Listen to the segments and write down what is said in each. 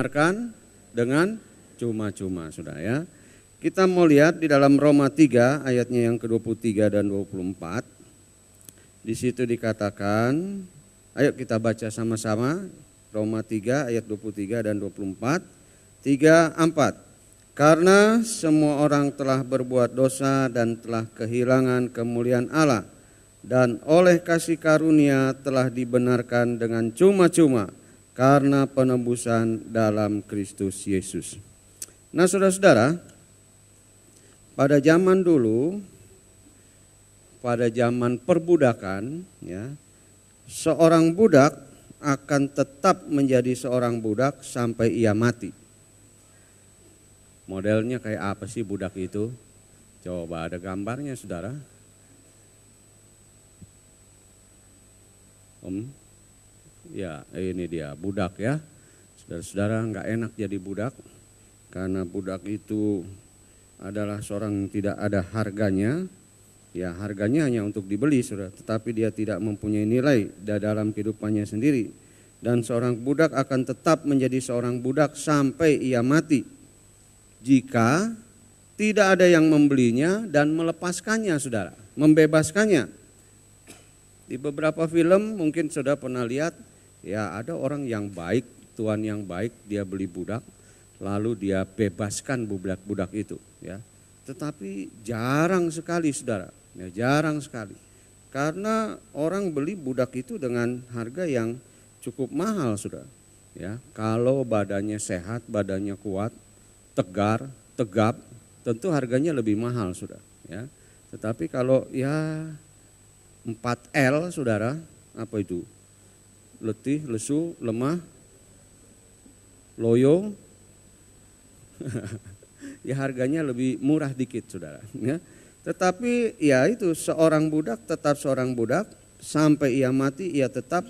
dibenarkan dengan cuma-cuma, Saudara ya. Kita mau lihat di dalam Roma 3 ayatnya yang ke-23 dan 24. Di situ dikatakan, ayo kita baca sama-sama Roma 3 ayat 23 dan 24. 3, 4. Karena semua orang telah berbuat dosa dan telah kehilangan kemuliaan Allah, dan oleh kasih karunia telah dibenarkan dengan cuma-cuma karena penebusan dalam Kristus Yesus. Nah, saudara-saudara, pada zaman dulu, pada zaman perbudakan, ya, seorang budak akan tetap menjadi seorang budak sampai ia mati. Modelnya kayak apa sih budak itu? Coba ada gambarnya, saudara. Ya ini dia budak ya. Saudara-saudara, nggak enak jadi budak. Karena budak itu adalah seorang yang tidak ada harganya. Ya, harganya hanya untuk dibeli, saudara. Tetapi dia tidak mempunyai nilai dalam kehidupannya sendiri. Dan seorang budak akan tetap menjadi seorang budak sampai ia mati, jika tidak ada yang membelinya dan melepaskannya, saudara, membebaskannya. Di beberapa film mungkin saudara pernah lihat, ya ada orang yang baik, tuan yang baik, dia beli budak, lalu dia bebaskan budak-budak itu, ya. Tetapi jarang sekali, saudara, ya, jarang sekali. Karena orang beli budak itu dengan harga yang cukup mahal, saudara. Ya, kalau badannya sehat, badannya kuat, tegar, tegap, tentu harganya lebih mahal, saudara. Ya. Tetapi kalau ya 4L, saudara, apa itu? Letih, lesu, lemah, loyo, ya harganya lebih murah dikit, saudara. Ya. Tetapi ya itu, seorang budak tetap seorang budak, sampai ia mati ia tetap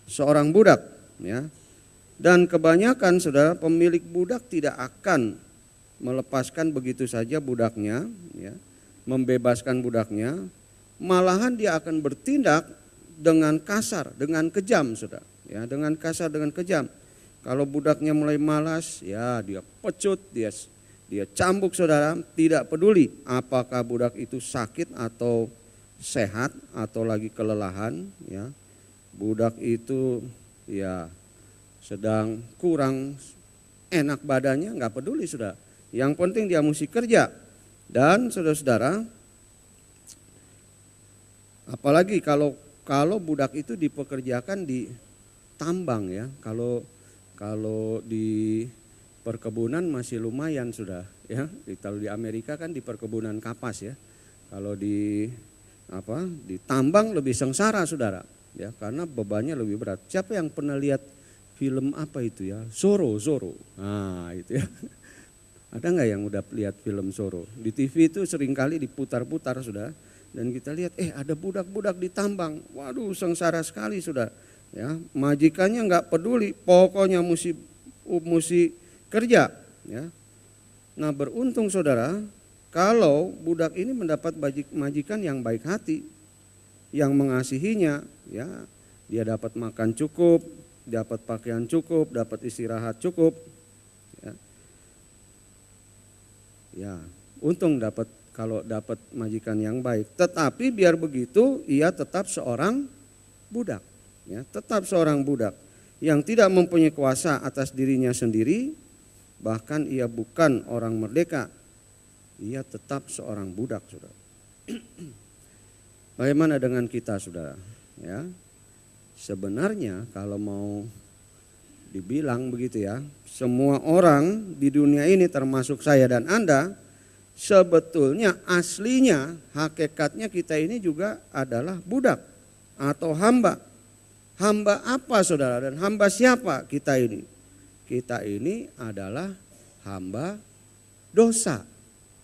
seorang budak. Ya. Dan kebanyakan, saudara, pemilik budak tidak akan melepaskan begitu saja budaknya, ya, membebaskan budaknya, malahan dia akan bertindak dengan kasar, dengan kejam, saudara, ya, dengan kasar, dengan kejam. Kalau budaknya mulai malas, ya dia pecut, dia cambuk, saudara, tidak peduli apakah budak itu sakit atau sehat atau lagi kelelahan, ya. Budak itu ya sedang kurang enak badannya, nggak peduli, saudara. Yang penting dia mesti kerja. Dan saudara-saudara, apalagi kalau budak itu dipekerjakan di tambang, ya. Kalau di perkebunan masih lumayan, sudah, ya. Kalau di Amerika kan di perkebunan kapas, ya. Kalau di tambang lebih sengsara, saudara, ya, karena bebannya lebih berat. Siapa yang pernah lihat film apa itu, ya? Zorro. Nah, itu, ya. Ada nggak yang udah lihat film Zorro? Di TV itu seringkali diputar-putar, sudah. Dan kita lihat, ada budak-budak di tambang. Waduh, sengsara sekali, sudah. Ya, majikannya nggak peduli, pokoknya mesti kerja. Ya. Nah, beruntung, saudara, kalau budak ini mendapat majikan yang baik hati, yang mengasihinya, ya, dia dapat makan cukup, dapat pakaian cukup, dapat istirahat cukup. Ya, untung kalau dapat majikan yang baik. Tetapi biar begitu, ia tetap seorang budak, ya, tetap seorang budak yang tidak mempunyai kuasa atas dirinya sendiri, bahkan ia bukan orang merdeka, ia tetap seorang budak, saudara. Bagaimana dengan kita, saudara? Ya, sebenarnya kalau mau dibilang begitu, ya, semua orang di dunia ini termasuk saya dan Anda, sebetulnya aslinya, hakikatnya kita ini juga adalah budak atau hamba. Hamba apa, saudara, dan hamba siapa kita ini? Kita ini adalah hamba dosa,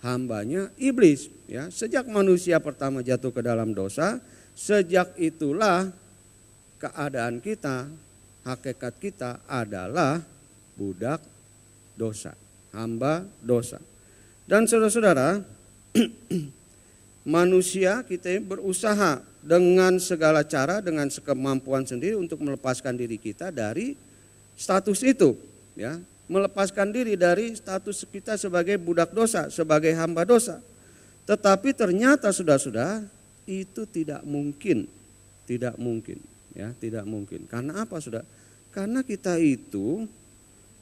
hambanya iblis, ya. Sejak manusia pertama jatuh ke dalam dosa, sejak itulah keadaan kita, hakikat kita adalah budak dosa, hamba dosa. Dan saudara-saudara, manusia kita berusaha dengan segala cara, dengan sekemampuan sendiri untuk melepaskan diri kita dari status itu, ya. melepaskan diri dari status kita sebagai budak dosa, sebagai hamba dosa. Tetapi ternyata sudah itu tidak mungkin, ya, tidak mungkin. Karena apa sudah? Karena kita itu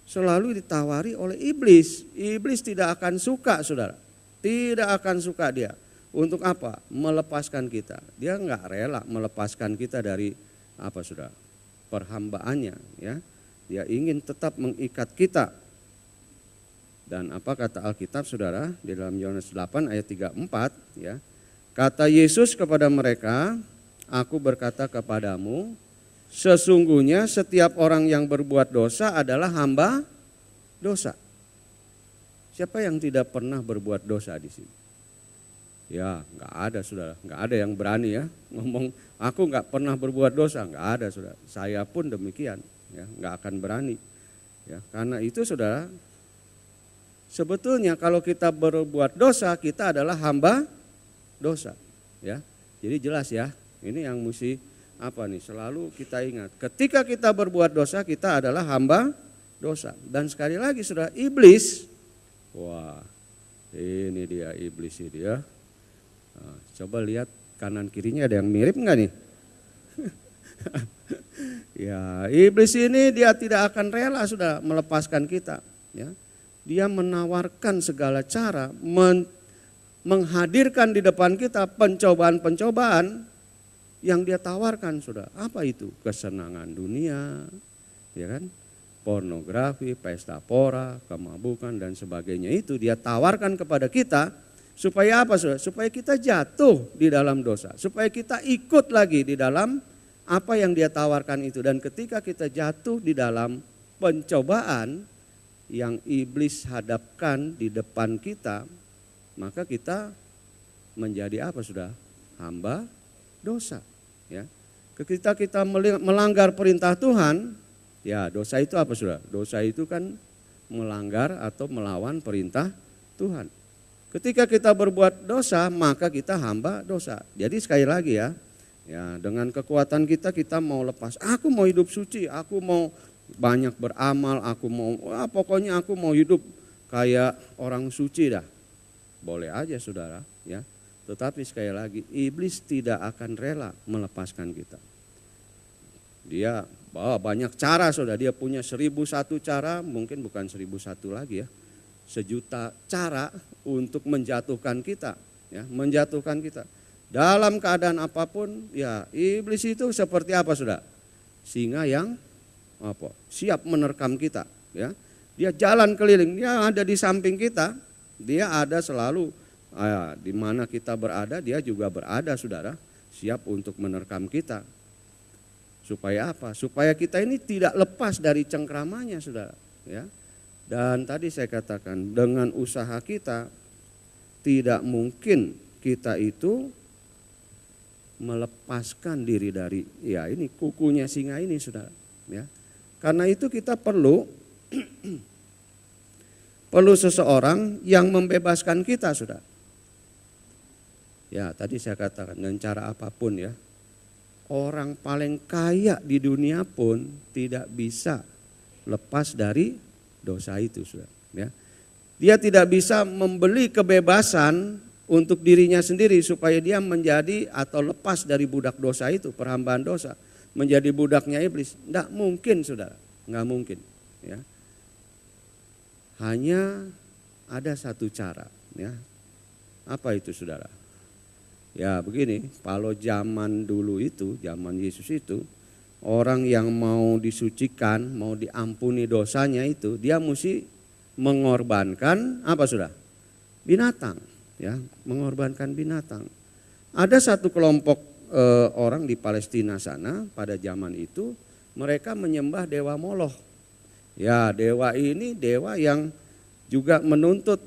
selalu ditawari oleh iblis. Iblis tidak akan suka, saudara. Tidak akan suka dia. Untuk apa? Melepaskan kita. Dia nggak rela melepaskan kita dari apa, saudara? Perhambaannya, ya. Dia ingin tetap mengikat kita. Dan apa kata Alkitab, saudara, di dalam Yohanes 8 ayat 34, ya. Kata Yesus kepada mereka, "Aku berkata kepadamu, sesungguhnya setiap orang yang berbuat dosa adalah hamba dosa." Siapa yang tidak pernah berbuat dosa di sini? Ya, nggak ada, saudara. Nggak ada yang berani ya ngomong, "Aku nggak pernah berbuat dosa." Nggak ada, saudara. Saya pun demikian, ya, nggak akan berani. Ya, karena itu, saudara, sebetulnya kalau kita berbuat dosa, kita adalah hamba dosa. Ya, jadi jelas ya. Ini yang mesti apa nih? Selalu kita ingat. Ketika kita berbuat dosa, kita adalah hamba dosa. Dan sekali lagi, saudara, iblis, wah, ini dia iblis ini ya. Nah, coba lihat kanan kirinya, ada yang mirip enggak nih? Ya, iblis ini dia tidak akan rela sudah melepaskan kita, ya. Dia menawarkan segala cara, menghadirkan di depan kita pencobaan-pencobaan yang dia tawarkan, sudah. Apa itu? Kesenangan dunia, ya kan? Pornografi, pesta pora, kemabukan dan sebagainya, itu dia tawarkan kepada kita. Supaya apa, saudara? Supaya kita jatuh di dalam dosa. Supaya kita ikut lagi di dalam apa yang dia tawarkan itu. Dan ketika kita jatuh di dalam pencobaan yang iblis hadapkan di depan kita, maka kita menjadi apa, saudara? Hamba dosa. Ya. Ketika kita melanggar perintah Tuhan, ya dosa itu apa, saudara? Dosa itu kan melanggar atau melawan perintah Tuhan. Ketika kita berbuat dosa, maka kita hamba dosa. Jadi sekali lagi ya, dengan kekuatan kita mau lepas. Aku mau hidup suci, aku mau banyak beramal, aku mau, pokoknya aku mau hidup kayak orang suci dah. Boleh aja, saudara, ya. Tetapi sekali lagi, iblis tidak akan rela melepaskan kita. Dia banyak cara, saudara. Dia punya 1001 cara, mungkin bukan 1001 lagi ya. 1.000.000 cara untuk menjatuhkan kita, ya, menjatuhkan kita. Dalam keadaan apapun, ya, iblis itu seperti apa, saudara? Singa yang apa? Siap menerkam kita, ya. Dia jalan keliling, dia ada di samping kita, dia ada selalu di mana kita berada, dia juga berada, saudara, siap untuk menerkam kita. Supaya apa? Supaya kita ini tidak lepas dari cengkramannya, saudara, ya. Dan tadi saya katakan, dengan usaha kita tidak mungkin kita itu melepaskan diri dari, ya, ini kukunya singa ini, saudara, ya. Karena itu kita perlu seseorang yang membebaskan kita, saudara. Ya, tadi saya katakan dengan cara apapun, ya. Orang paling kaya di dunia pun tidak bisa lepas dari dosa itu, saudara, ya. Dia tidak bisa membeli kebebasan untuk dirinya sendiri supaya dia menjadi atau lepas dari budak dosa itu, perhambaan dosa, menjadi budaknya iblis. Tidak mungkin, saudara, nggak mungkin, ya. Hanya ada satu cara, ya. Apa itu, saudara? Ya begini, kalau zaman dulu itu, zaman Yesus itu, orang yang mau disucikan, mau diampuni dosanya itu, dia mesti mengorbankan apa, sudah? Binatang, ya, mengorbankan binatang. Ada satu kelompok orang di Palestina sana pada zaman itu, mereka menyembah dewa Moloch. Ya, dewa ini dewa yang juga menuntut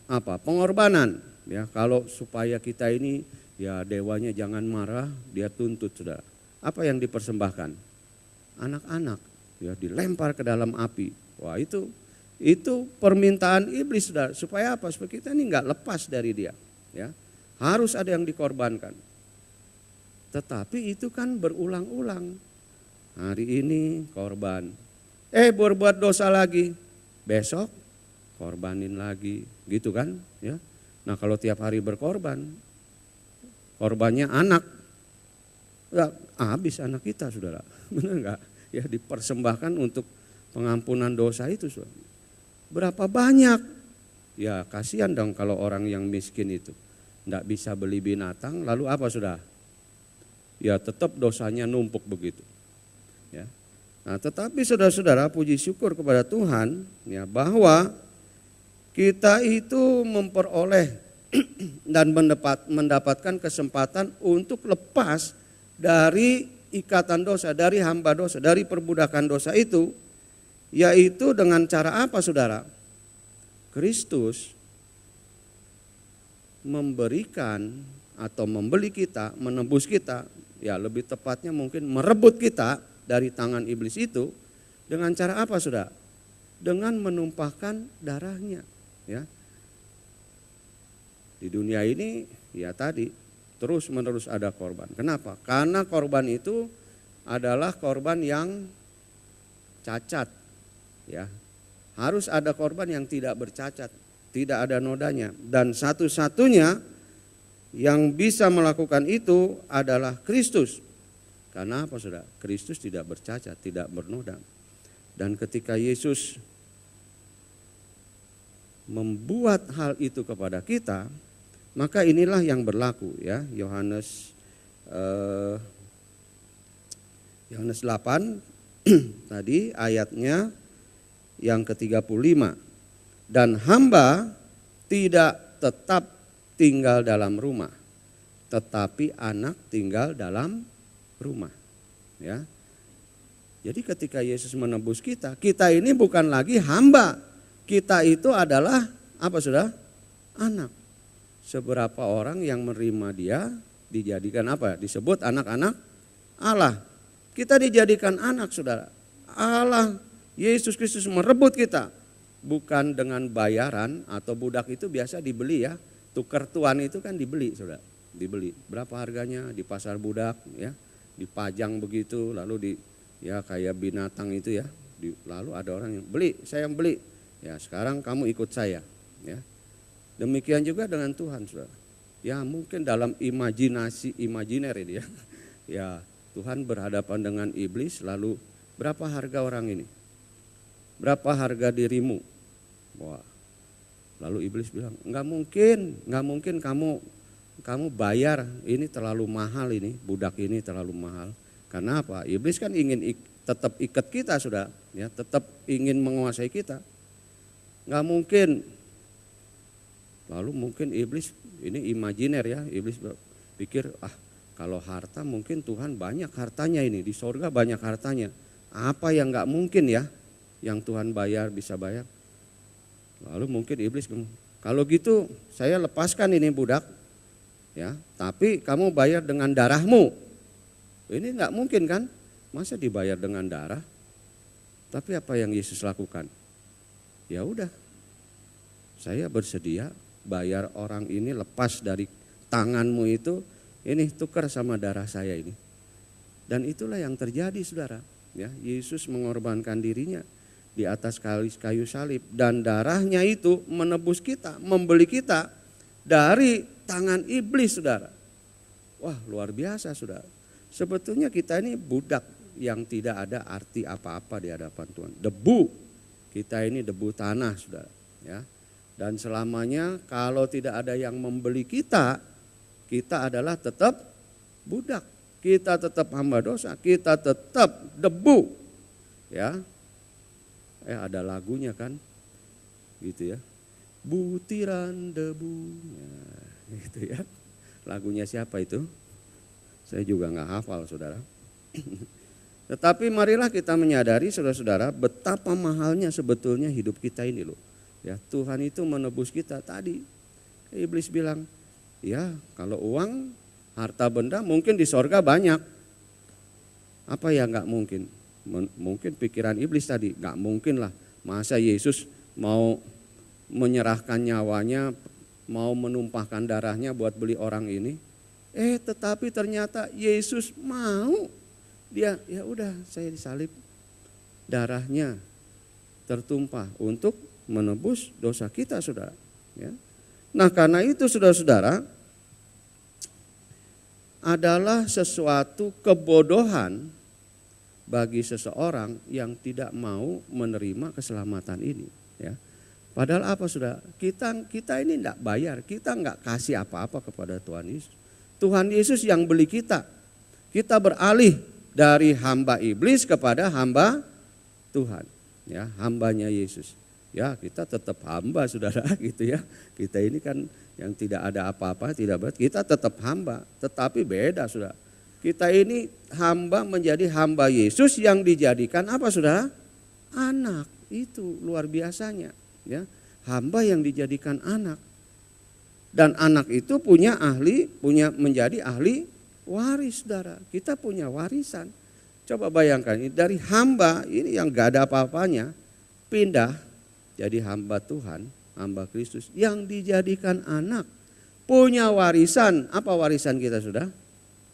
apa? Pengorbanan. Ya, kalau supaya kita ini, ya, dewanya jangan marah, dia tuntut, saudara. Apa yang dipersembahkan? Anak-anak, ya, dilempar ke dalam api. Wah, itu permintaan iblis, saudara. Supaya apa? Supaya kita ini nggak lepas dari dia, ya. Harus ada yang dikorbankan. Tetapi itu kan berulang-ulang. Hari ini korban, berbuat dosa lagi, besok korbanin lagi, gitu kan? Ya. Nah kalau tiap hari berkorban, korbannya anak, ya habis anak kita, saudara. Benar nggak? Ya dipersembahkan untuk pengampunan dosa itu, saudara. Berapa banyak? Ya kasihan dong kalau orang yang miskin itu nggak bisa beli binatang, lalu apa, saudara? Ya tetap dosanya numpuk begitu. Ya. Nah tetapi saudara-saudara, puji syukur kepada Tuhan ya bahwa kita itu memperoleh dan mendapatkan kesempatan untuk lepas dari ikatan dosa, dari hamba dosa, dari perbudakan dosa itu, yaitu dengan cara apa, saudara? Kristus memberikan atau membeli kita, menebus kita, ya lebih tepatnya mungkin merebut kita dari tangan iblis itu dengan cara apa, saudara? Dengan menumpahkan darahnya, ya. Di dunia ini ya tadi terus menerus ada korban. Kenapa? Karena korban itu adalah korban yang cacat, ya. Harus ada korban yang tidak bercacat, tidak ada nodanya, dan satu-satunya yang bisa melakukan itu adalah Kristus. Karena apa, saudara? Kristus tidak bercacat, tidak bernoda. Dan ketika Yesus membuat hal itu kepada kita, maka inilah yang berlaku, ya. Yohanes 8 tadi ayatnya yang ke-35. Dan hamba tidak tetap tinggal dalam rumah, tetapi anak tinggal dalam rumah, ya. Jadi ketika Yesus menebus kita, kita ini bukan lagi hamba. Kita itu adalah apa, saudara? Anak. Seberapa orang yang menerima dia dijadikan apa? Disebut anak-anak Allah. Kita dijadikan anak, saudara. Allah, Yesus Kristus merebut kita. Bukan dengan bayaran, atau budak itu biasa dibeli, ya. Tukar tuan itu kan dibeli, saudara. Dibeli. Berapa harganya di pasar budak, ya. Dipajang begitu, lalu ya kayak binatang itu, ya. Lalu ada orang yang beli, saya yang beli. Ya sekarang kamu ikut saya, ya. Demikian juga dengan Tuhan, saudara. Ya mungkin dalam imajiner ini, ya. Ya Tuhan berhadapan dengan iblis, lalu berapa harga orang ini? Berapa harga dirimu? Wah. Lalu iblis bilang, nggak mungkin kamu bayar, ini terlalu mahal, ini budak ini terlalu mahal. Karena apa? Iblis kan ingin tetap ikat kita, saudara, ya, tetap ingin menguasai kita. Nggak mungkin. Lalu mungkin iblis, ini imajiner, ya, iblis pikir, kalau harta mungkin Tuhan banyak hartanya ini, di sorga banyak hartanya. Apa yang nggak mungkin, ya, yang Tuhan bisa bayar. Lalu mungkin iblis, kalau gitu saya lepaskan ini budak, ya, tapi kamu bayar dengan darahmu. Ini nggak mungkin kan, masa dibayar dengan darah? Tapi apa yang Yesus lakukan? Ya udah, saya bersedia bayar orang ini, lepas dari tanganmu itu, ini tukar sama darah saya ini. Dan itulah yang terjadi, saudara. Ya, Yesus mengorbankan dirinya di atas kayu salib, dan darahnya itu menebus kita, membeli kita dari tangan iblis, saudara. Wah, luar biasa, saudara. Sebetulnya kita ini budak yang tidak ada arti apa-apa di hadapan Tuhan. Debu. Kita ini debu tanah, saudara, ya. Dan selamanya kalau tidak ada yang membeli kita adalah tetap budak. Kita tetap hamba dosa, kita tetap debu, ya. Ada lagunya kan, gitu ya. Butiran debu, ya, gitu ya. Lagunya siapa itu? Saya juga nggak hafal, saudara. Tetapi marilah kita menyadari, saudara-saudara, betapa mahalnya sebetulnya hidup kita ini loh. Ya, Tuhan itu menebus kita tadi. Iblis bilang, ya kalau uang, harta benda mungkin di sorga banyak. Apa ya nggak mungkin? Mungkin pikiran iblis tadi, nggak mungkin lah. Masa Yesus mau menyerahkan nyawanya, mau menumpahkan darahnya buat beli orang ini? Tetapi ternyata Yesus mau. Dia, ya udah, saya disalib, darahnya tertumpah untuk menebus dosa kita, saudara. Ya. Nah, karena itu saudara-saudara, adalah sesuatu kebodohan bagi seseorang yang tidak mau menerima keselamatan ini. Ya. Padahal apa, saudara? Kita ini tidak bayar, kita nggak kasih apa-apa kepada Tuhan Yesus. Tuhan Yesus yang beli kita. Kita beralih dari hamba iblis kepada hamba Tuhan. Ya, hambanya Yesus. Ya, kita tetap hamba, saudara, gitu ya. Kita ini kan yang tidak ada apa-apa, tidak berat, kita tetap hamba, tetapi beda, saudara. Kita ini hamba menjadi hamba Yesus yang dijadikan apa, saudara? Anak. Itu luar biasanya, ya. Hamba yang dijadikan anak. Dan anak itu punya menjadi ahli waris, saudara. Kita punya warisan. Coba bayangkan, dari hamba ini yang gak ada apa-apanya, pindah jadi hamba Tuhan, hamba Kristus, yang dijadikan anak. Punya warisan, apa warisan kita, sudah?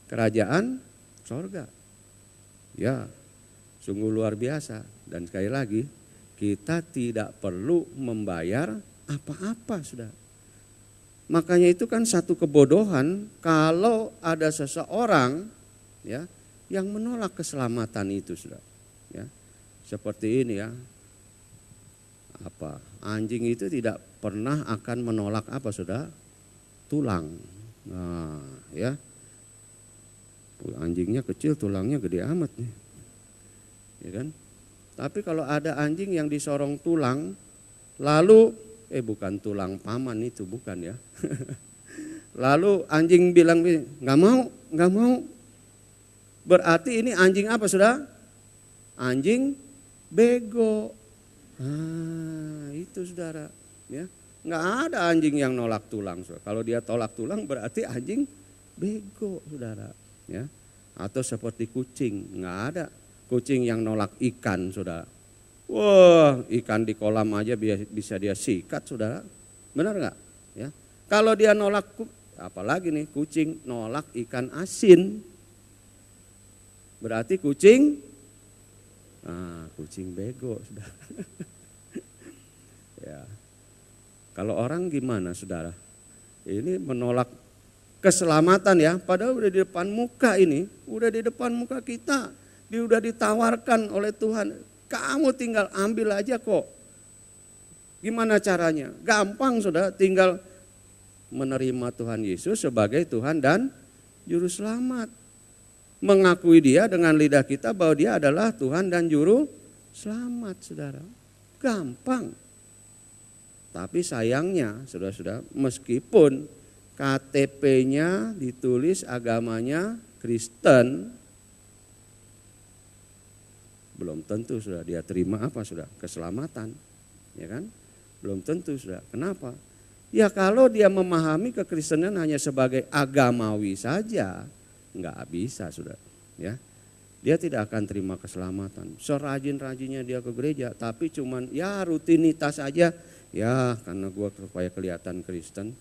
Kerajaan sorga. Ya, sungguh luar biasa. Dan sekali lagi, kita tidak perlu membayar apa-apa, sudah. Makanya itu kan satu kebodohan kalau ada seseorang, ya, yang menolak keselamatan itu, sudah. Ya, seperti ini, ya. Apa? Anjing itu tidak pernah akan menolak apa, sudah? Tulang. Nah, ya. Anjingnya kecil, tulangnya gede amat nih. Ya kan? Tapi kalau ada anjing yang disorong tulang, lalu bukan tulang paman itu, bukan, ya. Lalu anjing bilang nggak mau. Berarti ini anjing apa, saudara? Anjing bego. Nah, itu, saudara. Ya, nggak ada anjing yang nolak tulang, saudara. Kalau dia tolak tulang berarti anjing bego, saudara. Ya, atau seperti kucing, nggak ada kucing yang nolak ikan, saudara. Wah, ikan di kolam aja bisa dia sikat, saudara. Benar nggak? Ya, kalau dia nolak, apalagi nih kucing nolak ikan asin, berarti kucing bego, saudara. Ya, kalau orang gimana, saudara? Ini menolak keselamatan, ya, padahal udah di depan muka ini, udah di depan muka kita, udah ditawarkan oleh Tuhan. Kamu tinggal ambil aja kok. Gimana caranya? Gampang, saudara, tinggal menerima Tuhan Yesus sebagai Tuhan dan Juru Selamat. Mengakui dia dengan lidah kita bahwa dia adalah Tuhan dan Juru Selamat, saudara. Gampang. Tapi sayangnya, saudara-saudara, meskipun KTP-nya ditulis agamanya Kristen, belum tentu, sudah dia terima apa, sudah keselamatan, ya kan? Belum tentu, sudah. Kenapa? Ya, kalau dia memahami kekristenan hanya sebagai agamawi saja, nggak bisa, sudah. Ya, dia tidak akan terima keselamatan. Serajin-rajinnya dia ke gereja, tapi cuman ya rutinitas aja, ya karena gua supaya kelihatan Kristen.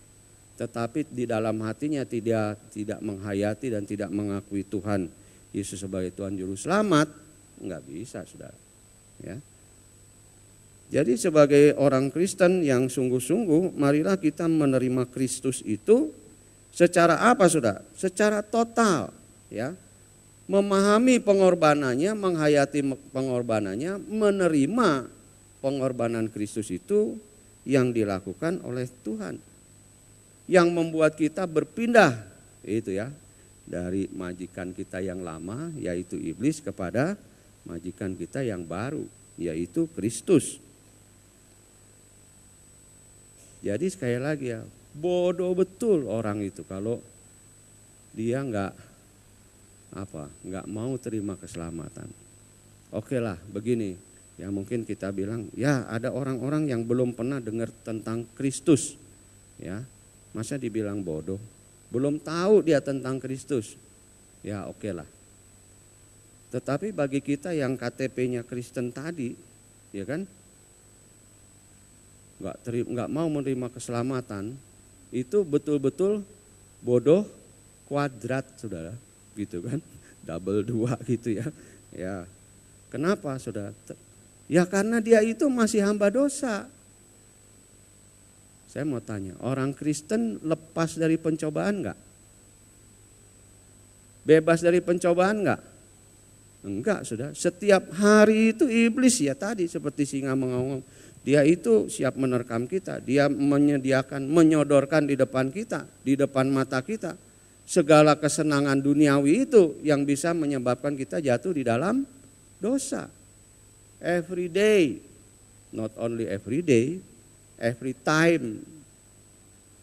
Tetapi di dalam hatinya tidak menghayati dan tidak mengakui Tuhan Yesus sebagai Tuhan Juru Selamat, nggak bisa, saudara. Ya. Jadi sebagai orang Kristen yang sungguh-sungguh, marilah kita menerima Kristus itu secara apa, saudara? Secara total, ya. Memahami pengorbanannya, menghayati pengorbanannya, menerima pengorbanan Kristus itu yang dilakukan oleh Tuhan. Yang membuat kita berpindah, itu ya, dari majikan kita yang lama yaitu iblis kepada majikan kita yang baru yaitu Kristus. Jadi sekali lagi, ya, bodoh betul orang itu kalau dia nggak mau terima keselamatan. Oke lah, begini, ya mungkin kita bilang, ya ada orang-orang yang belum pernah dengar tentang Kristus, ya. Masa dibilang bodoh? Belum tahu dia tentang Kristus. Ya oke lah. Tetapi bagi kita yang KTP-nya Kristen tadi, ya kan, nggak mau menerima keselamatan, itu betul-betul bodoh kuadrat, saudara, gitu kan, double 2 gitu ya. Ya, kenapa, saudara? Ya karena dia itu masih hamba dosa. Saya mau tanya, orang Kristen lepas dari pencobaan enggak? Bebas dari pencobaan enggak? Enggak, sudah. Setiap hari itu iblis ya tadi seperti singa mengawang. Dia itu siap menerkam kita. Dia menyediakan, menyodorkan di depan kita, di depan mata kita. Segala kesenangan duniawi itu yang bisa menyebabkan kita jatuh di dalam dosa. Every day, not only every day, every time,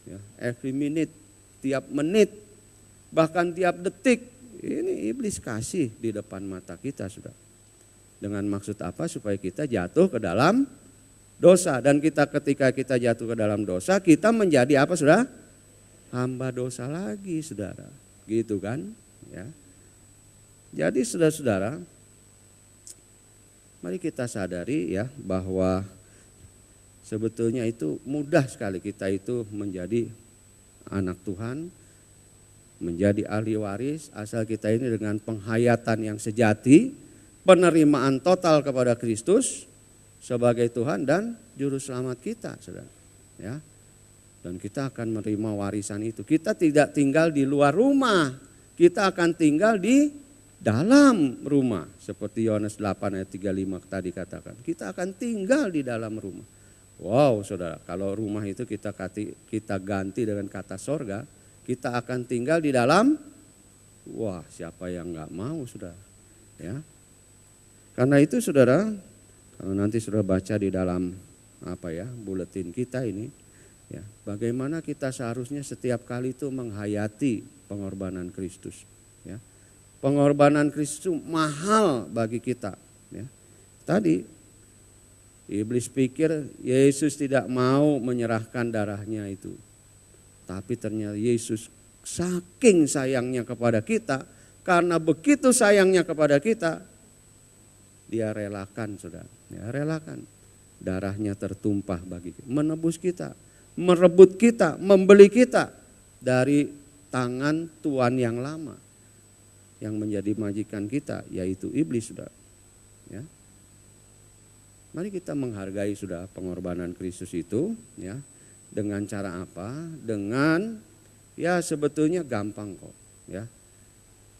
ya, every minute, tiap menit, bahkan tiap detik, ini iblis kasih di depan mata kita sudah. Dengan maksud apa? Supaya kita jatuh ke dalam dosa. Dan kita ketika kita jatuh ke dalam dosa, kita menjadi apa sudah? Hamba dosa lagi saudara. Gitu kan? Ya. Jadi saudara-saudara, mari kita sadari ya bahwa sebetulnya itu mudah sekali kita itu menjadi anak Tuhan, menjadi ahli waris asal kita ini dengan penghayatan yang sejati, penerimaan total kepada Kristus sebagai Tuhan dan juru selamat kita, saudara. Ya. Dan kita akan menerima warisan itu. Kita tidak tinggal di luar rumah, kita akan tinggal di dalam rumah. Seperti Yohanes 8 ayat 35 tadi katakan. Kita akan tinggal di dalam rumah. Wow saudara, kalau rumah itu kita ganti dengan kata sorga, kita akan tinggal di dalam, wah siapa yang gak mau saudara. Ya. Karena itu saudara, kalau nanti saudara baca di dalam buletin kita ini, ya, bagaimana kita seharusnya setiap kali itu menghayati pengorbanan Kristus. Ya. Pengorbanan Kristus itu mahal bagi kita. Ya. Tadi iblis pikir Yesus tidak mau menyerahkan darahnya itu. Tapi ternyata Yesus saking sayangnya kepada kita, karena begitu sayangnya kepada kita, dia relakan saudara. Ya, relakan. Darahnya tertumpah bagi kita, menebus kita, merebut kita, membeli kita dari tangan tuan yang lama. Yang menjadi majikan kita yaitu iblis sudah. Ya. Mari kita menghargai sudah pengorbanan Kristus itu ya. Dengan cara apa? Dengan ya sebetulnya gampang kok ya.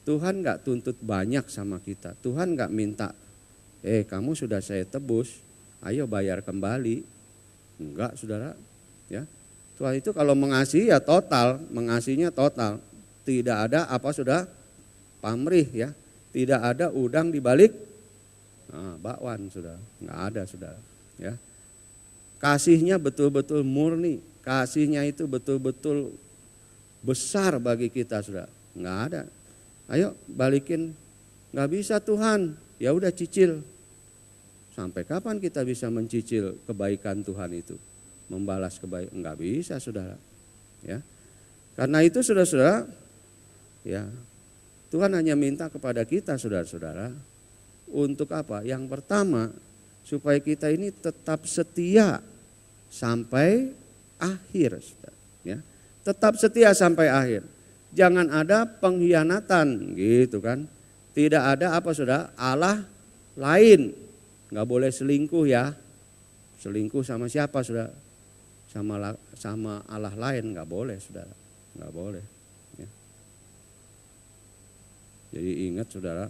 Tuhan enggak tuntut banyak sama kita. Tuhan enggak minta kamu sudah saya tebus, ayo bayar kembali. Enggak saudara ya. Tuhan itu kalau mengasihi ya total, mengasihinya total. Tidak ada apa sudah pamrih ya, tidak ada udang di balik bakwan sudah, nggak ada saudara. Ya, kasihnya betul-betul murni, kasihnya itu betul-betul besar bagi kita sudah, nggak ada. Ayo balikin, nggak bisa Tuhan, ya udah cicil. Sampai kapan kita bisa mencicil kebaikan Tuhan itu, membalas kebaikan? Nggak bisa saudara. Ya, karena itu saudara-saudara, ya. Tuhan hanya minta kepada kita saudara-saudara untuk apa? Yang pertama supaya kita ini tetap setia sampai akhir, saudara. Ya, tetap setia sampai akhir. Jangan ada pengkhianatan, gitu kan? Tidak ada apa saudara? Allah lain, nggak boleh selingkuh ya. Selingkuh sama siapa saudara? Sama Allah lain nggak boleh saudara, nggak boleh. Jadi ingat saudara,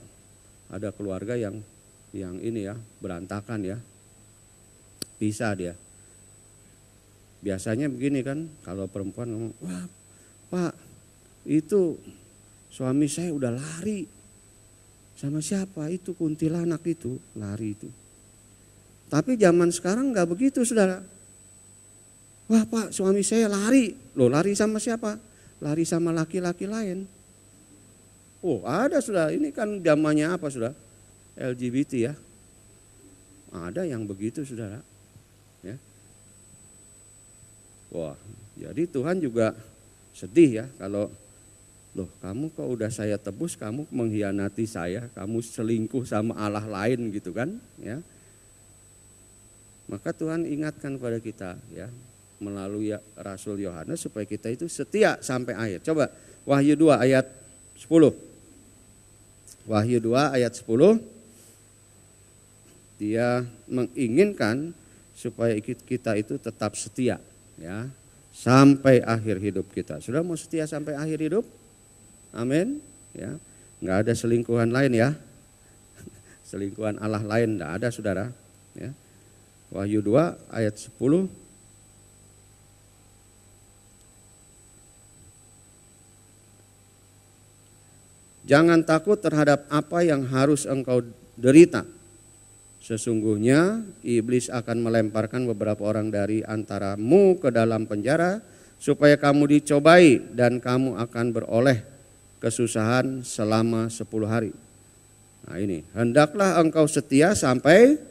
ada keluarga yang ini ya berantakan ya, pisah dia. Biasanya begini kan, kalau perempuan ngomong, wah Pak itu suami saya udah lari, sama siapa itu kuntilanak itu lari itu. Tapi zaman sekarang nggak begitu saudara. Wah Pak suami saya lari, loh lari sama siapa? Lari sama laki-laki lain. Oh ada sudah, ini kan zamannya apa sudah? LGBT ya. Ada yang begitu saudara. Ya. Wah jadi Tuhan juga sedih ya kalau loh kamu kok udah saya tebus, kamu mengkhianati saya, kamu selingkuh sama Allah lain gitu kan. Ya. Maka Tuhan ingatkan kepada kita ya melalui Rasul Yohanes supaya kita itu setia sampai akhir. Coba Wahyu 2 ayat 10. Wahyu 2 ayat 10. Dia menginginkan supaya kita itu tetap setia, ya, sampai akhir hidup kita. Sudah mau setia sampai akhir hidup? Amin. Ya, nggak ada selingkuhan lain ya. Selingkuhan Allah lain nggak ada, saudara. Ya. Wahyu 2 ayat 10. Jangan takut terhadap apa yang harus engkau derita. Sesungguhnya iblis akan melemparkan beberapa orang dari antaramu ke dalam penjara supaya kamu dicobai dan kamu akan beroleh kesusahan selama 10 hari. Nah ini, hendaklah engkau setia sampai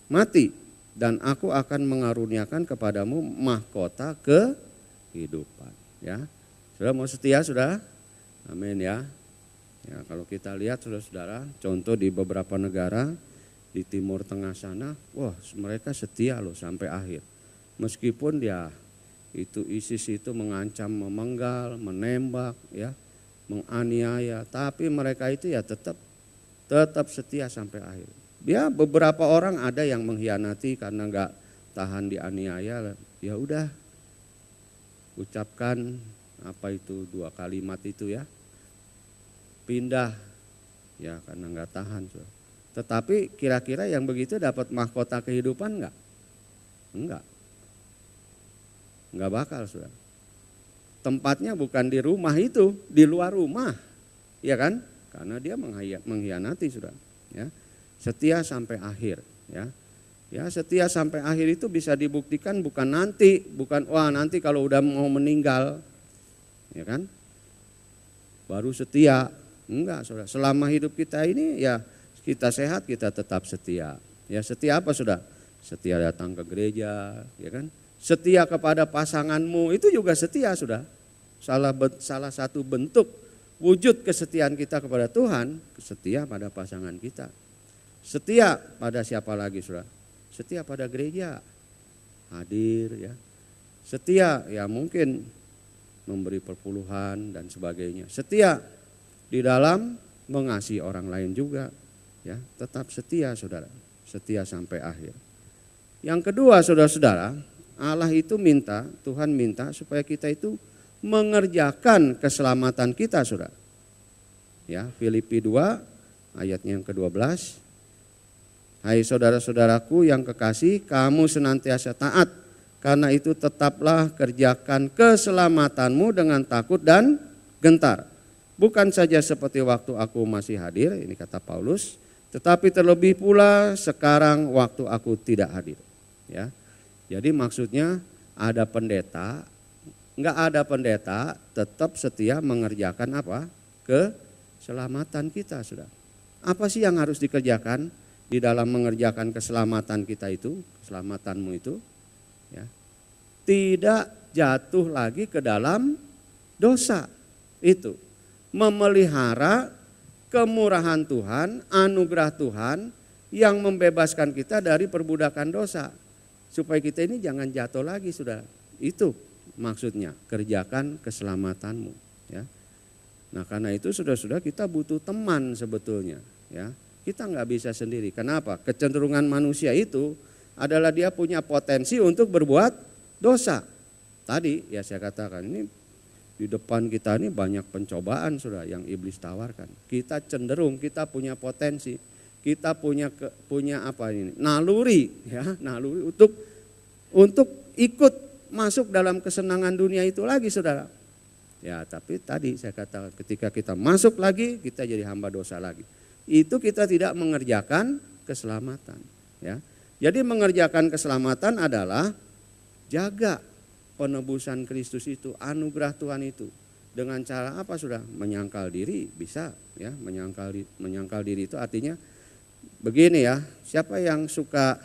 mati dan aku akan mengaruniakan kepadamu mahkota kehidupan. Ya, sudah mau setia sudah? Amin ya. Ya, kalau kita lihat saudara-saudara, contoh di beberapa negara di Timur Tengah sana, wah mereka setia loh sampai akhir. Meskipun dia itu ISIS itu mengancam memenggal, menembak, ya, menganiaya, tapi mereka itu ya tetap setia sampai akhir. Ya beberapa orang ada yang mengkhianati karena nggak tahan dianiaya, ya udah ucapkan apa itu 2 kalimat itu ya. Pindah ya karena nggak tahan. Tetapi kira-kira yang begitu dapat mahkota kehidupan nggak? Enggak bakal, saudara. Tempatnya bukan di rumah itu, di luar rumah, ya kan? Karena dia mengkhianati, saudara. Ya, setia sampai akhir, ya. Ya, setia sampai akhir itu bisa dibuktikan bukan nanti, bukan nanti kalau udah mau meninggal, ya kan? Baru setia. Enggak, saudara. Selama hidup kita ini ya kita sehat, kita tetap setia. Ya, setia apa, saudara? Setia datang ke gereja, ya kan? Setia kepada pasanganmu itu juga setia, saudara. Salah satu bentuk wujud kesetiaan kita kepada Tuhan, setia pada pasangan kita. Setia pada siapa lagi, saudara? Setia pada gereja, hadir, ya. Setia ya mungkin memberi perpuluhan dan sebagainya. Setia di dalam mengasihi orang lain juga, ya, tetap setia, saudara, setia sampai akhir. Yang kedua, saudara-saudara, Allah itu Tuhan minta supaya kita itu mengerjakan keselamatan kita, saudara. Ya, Filipi 2 ayatnya yang ke-12. Hai saudara-saudaraku yang kekasih, kamu senantiasa taat, karena itu tetaplah kerjakan keselamatanmu dengan takut dan gentar. Bukan saja seperti waktu aku masih hadir, ini kata Paulus, tetapi terlebih pula sekarang waktu aku tidak hadir. Ya, jadi maksudnya ada pendeta, enggak ada pendeta, tetap setia mengerjakan apa? Keselamatan kita, saudara. Apa sih yang harus dikerjakan di dalam mengerjakan keselamatan kita itu, keselamatanmu itu? Ya, tidak jatuh lagi ke dalam dosa itu. Memelihara kemurahan Tuhan, anugerah Tuhan yang membebaskan kita dari perbudakan dosa. Supaya kita ini jangan jatuh lagi, saudara. Itu maksudnya, kerjakan keselamatanmu. Ya. Nah karena itu saudara-saudara kita butuh teman sebetulnya. Ya. Kita nggak bisa sendiri. Kenapa? Kecenderungan manusia itu adalah dia punya potensi untuk berbuat dosa. Tadi ya saya katakan ini di depan kita ini banyak pencobaan, saudara, yang iblis tawarkan. Kita cenderung, kita punya potensi, kita punya apa ini? Naluri, ya, naluri untuk ikut masuk dalam kesenangan dunia itu lagi, saudara. Ya, tapi tadi saya katakan ketika kita masuk lagi, kita jadi hamba dosa lagi. Itu kita tidak mengerjakan keselamatan, ya. Jadi mengerjakan keselamatan adalah jaga penebusan Kristus itu, anugerah Tuhan itu. Dengan cara apa, sudah? Menyangkal diri, bisa ya, menyangkal diri itu artinya begini ya. Siapa yang suka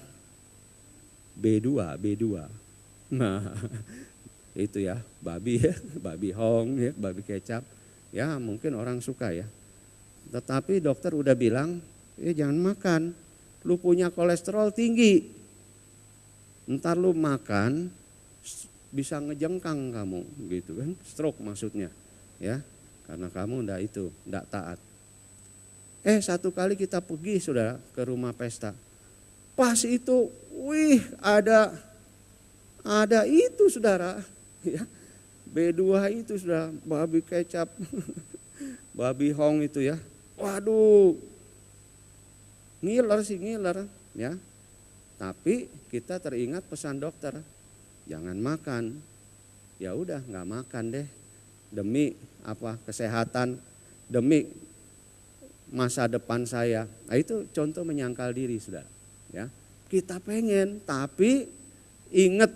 B2? Nah, itu ya, babi ya, babi hong ya, babi kecap. Ya, mungkin orang suka ya. Tetapi dokter udah bilang, jangan makan. Lu punya kolesterol tinggi. Ntar lu makan bisa ngejengkang kamu gitu kan, stroke maksudnya ya, karena kamu ndak taat. Satu kali kita pergi, saudara, ke rumah pesta, Pas itu, wih ada itu saudara, ya. B2 itu sudah babi kecap, babi hong itu ya. Waduh, ngiler ya. Tapi kita teringat pesan dokter, jangan makan. Ya udah nggak makan deh, demi apa? Kesehatan, demi masa depan saya. Nah, itu contoh menyangkal diri saudara. Ya, kita pengen, tapi ingat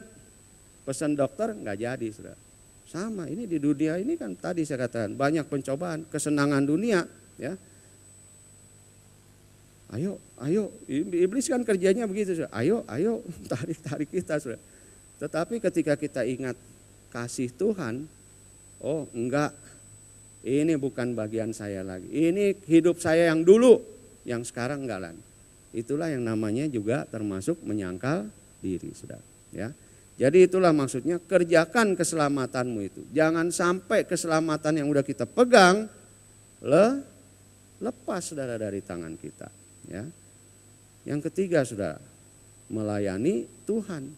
pesan dokter nggak jadi saudara. Sama ini di dunia ini kan tadi saya katakan banyak pencobaan, kesenangan dunia ya. Ayo, iblis kan kerjanya begitu saudara. Ayo tarik kita saudara. Tetapi ketika kita ingat kasih Tuhan, oh enggak, ini bukan bagian saya lagi. Ini hidup saya yang dulu, yang sekarang enggak lagi. Itulah yang namanya juga termasuk menyangkal diri saudara ya. Jadi itulah maksudnya, kerjakan keselamatanmu itu. Jangan sampai keselamatan yang udah kita pegang lepas saudara dari tangan kita. Ya. Yang ketiga saudara, melayani Tuhan.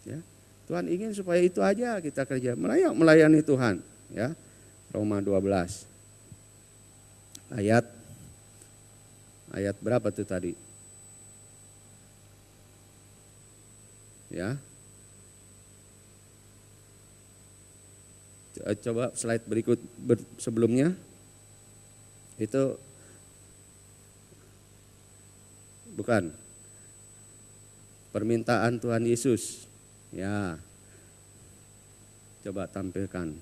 Ya. Tuhan ingin supaya itu aja kita kerja, melayani Tuhan. Ya. Roma 12 ayat berapa tuh tadi? Ya. Coba slide berikut sebelumnya. Itu bukan permintaan Tuhan Yesus. Ya. Coba tampilkan.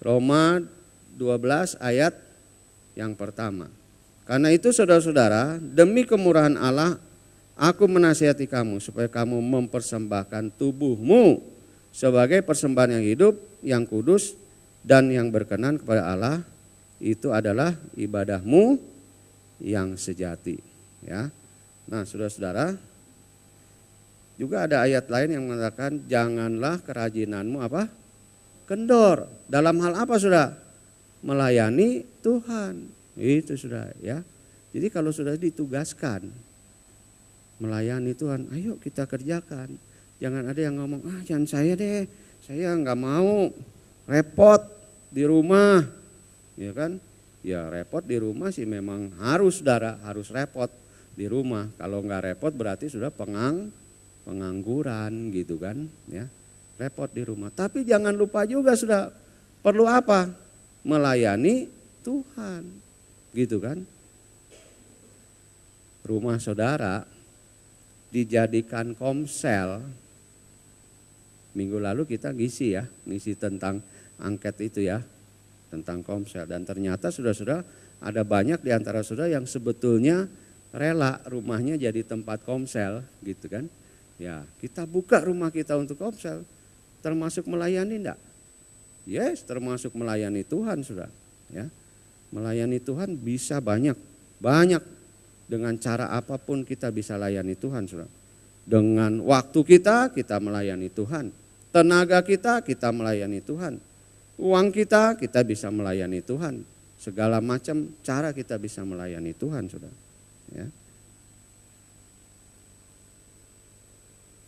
Roma 12 ayat yang pertama. Karena itu saudara-saudara, demi kemurahan Allah, aku menasihati kamu supaya kamu mempersembahkan tubuhmu sebagai persembahan yang hidup, yang kudus, dan yang berkenan kepada Allah. Itu adalah ibadahmu yang sejati. Ya. Nah saudara-saudara, juga ada ayat lain yang mengatakan janganlah kerajinanmu apa? Kendor. Dalam hal apa saudara? Melayani Tuhan. Itu sudah ya. Jadi kalau sudah ditugaskan melayani Tuhan, ayo kita kerjakan. Jangan ada yang ngomong, jangan saya deh, saya nggak mau repot di rumah, ya kan? Ya repot di rumah sih memang harus saudara, harus repot di rumah. Kalau nggak repot berarti sudah pengangguran gitu kan, ya repot di rumah. Tapi jangan lupa juga sudah perlu apa? Melayani Tuhan, gitu kan? Rumah saudara dijadikan komsel. Minggu lalu kita ngisi tentang angket itu ya, tentang komsel. Dan ternyata sudah ada banyak di antara saudara yang sebetulnya rela rumahnya jadi tempat komsel gitu kan. Ya kita buka rumah kita untuk komsel, termasuk melayani enggak? Yes, termasuk melayani Tuhan sudah. Ya, melayani Tuhan bisa banyak dengan cara apapun kita bisa layani Tuhan sudah. Dengan waktu kita melayani Tuhan. Tenaga kita melayani Tuhan. Uang kita bisa melayani Tuhan. Segala macam cara kita bisa melayani Tuhan, saudara. Ya.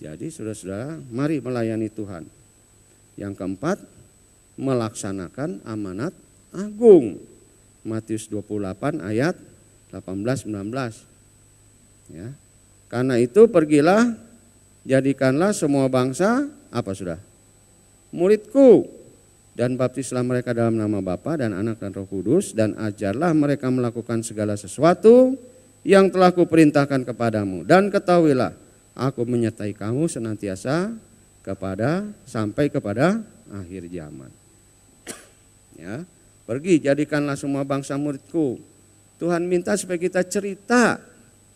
Jadi saudara-saudara, mari melayani Tuhan. Yang keempat, melaksanakan amanat agung. Matius 28 ayat 18-19. Ya. Karena itu pergilah, jadikanlah semua bangsa apa sudah? Muridku, dan baptislah mereka dalam nama Bapa dan Anak dan Roh Kudus, dan ajarlah mereka melakukan segala sesuatu yang telah kuperintahkan kepadamu. Dan ketahuilah, aku menyertai kamu senantiasa sampai kepada akhir zaman. Ya, pergi jadikanlah semua bangsa muridku. Tuhan minta supaya kita cerita,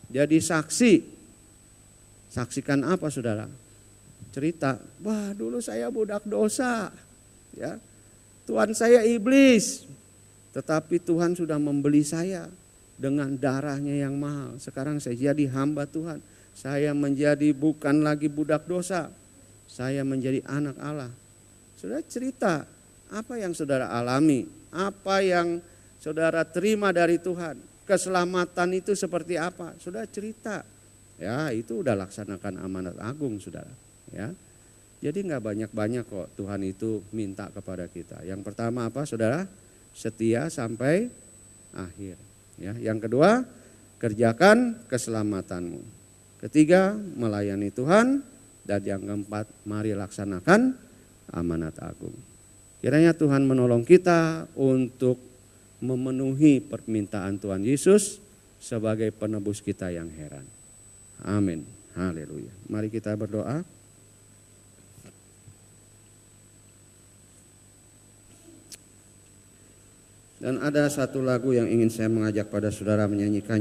jadi saksi. Saksikan apa saudara? Cerita, wah dulu saya budak dosa, ya Tuhan saya iblis, tetapi Tuhan sudah membeli saya dengan darahnya yang mahal. Sekarang saya jadi hamba Tuhan, saya menjadi bukan lagi budak dosa, saya menjadi anak Allah. Saudara cerita apa yang saudara alami, apa yang saudara terima dari Tuhan. keselamatan itu seperti apa? Sudah cerita. Ya, itu udah laksanakan amanat agung, Saudara. Ya. Jadi nggak banyak-banyak kok Tuhan itu minta kepada kita. Yang pertama apa, Saudara? Setia sampai akhir. Ya. Yang kedua, kerjakan keselamatanmu. Ketiga, melayani Tuhan. Dan yang keempat, mari laksanakan amanat agung. Kiranya Tuhan menolong kita untuk memenuhi permintaan Tuhan Yesus sebagai penebus kita yang heran. Amin. Haleluya. Mari kita berdoa. Dan ada satu lagu yang ingin saya mengajak pada saudara menyanyikan.